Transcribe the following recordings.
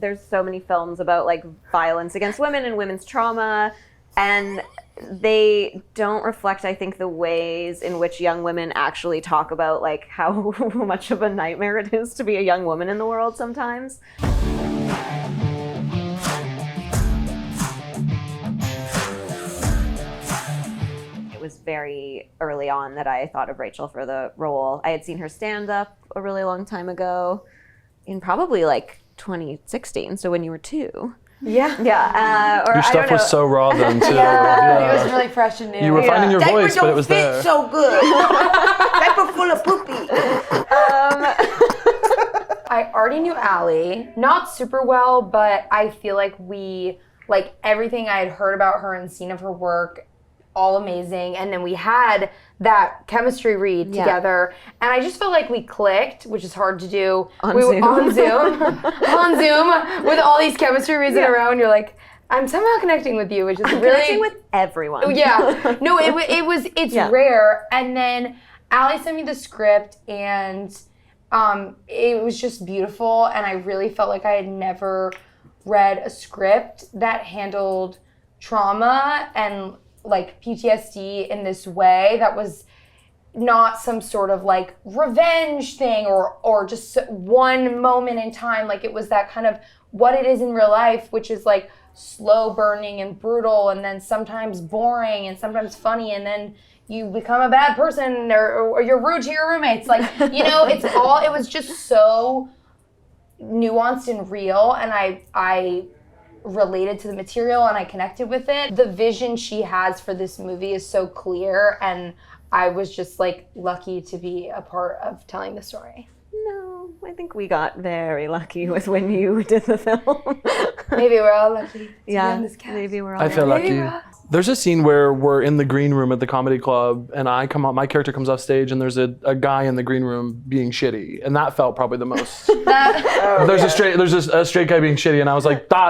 there's so many films about like violence against women and women's trauma, and they don't reflect, I think, the ways in which young women actually talk about like how much of a nightmare it is to be a young woman in the world sometimes. It was very early on that I thought of Rachel for the role. I had seen her stand up a really long time ago, in probably like 2016, so when you were 2. Yeah. Yeah. Or Your stuff was so raw then too. It was really fresh and new. You were finding your voice, but it was Diaper there. don't fit so good. Diaper full of poopy. I already knew Allie, not super well, but I feel like everything I had heard about her and seen of her work, all amazing. And then we had that chemistry read together, and I just felt like we clicked, which is hard to do. On Zoom. On Zoom, with all these chemistry reads in a row, and you're like, I'm somehow connecting with you, which is really connecting with everyone. Yeah, no, it's rare. And then Allie sent me the script, and it was just beautiful, and I really felt like I had never read a script that handled trauma and like PTSD in this way that was not some sort of like revenge thing or just one moment in time. Like it was that kind of what it is in real life, which is like slow burning and brutal, and then sometimes boring and sometimes funny, and then you become a bad person or you're rude to your roommates. Like, you know, it was just so nuanced and real, and I related to the material and I connected with it. The vision she has for this movie is so clear, and I was just like lucky to be a part of telling the story. No, I think we got very lucky with when you did the film. Maybe we're all lucky to be on this cast. Maybe we're all I feel lucky. lucky. There's a scene where we're in the green room at the comedy club, and my character comes off stage, and there's a guy in the green room being shitty, and that felt probably the most. There's a straight guy being shitty, and I was like, Maybe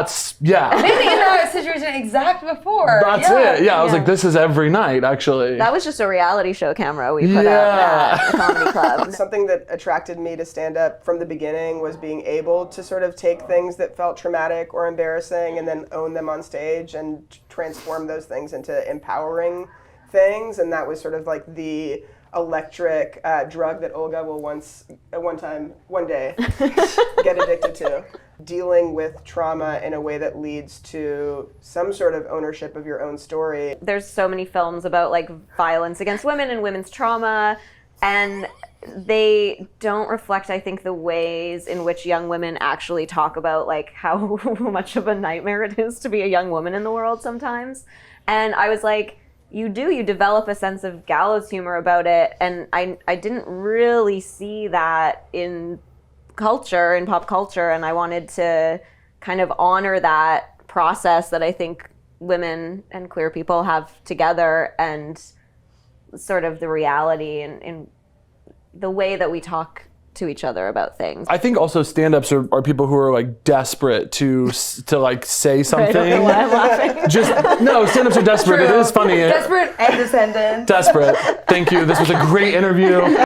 in that situation exact before. That's it. Yeah, I was like, this is every night, actually. That was just a reality show camera we put up at the comedy club. Something that attracted me to stand up from the beginning was being able to sort of take things that felt traumatic or embarrassing and then own them on stage and transform those things into empowering things. And that was sort of like the electric drug that Olga will one day get addicted to. Dealing with trauma in a way that leads to some sort of ownership of your own story. There's so many films about like violence against women and women's trauma, and they don't reflect, I think, the ways in which young women actually talk about like how much of a nightmare it is to be a young woman in the world sometimes. And I was like, you develop a sense of gallows humor about it, and I didn't really see that in culture, in pop culture, and I wanted to kind of honor that process that I think women and queer people have together, and sort of the reality and the way that we talk to each other about things. I think also stand-ups are people who are like desperate to like say something. I don't know why I'm laughing. No, stand-ups are desperate. True. It is funny. Desperate and descendant. Desperate. Thank you. This was a great interview.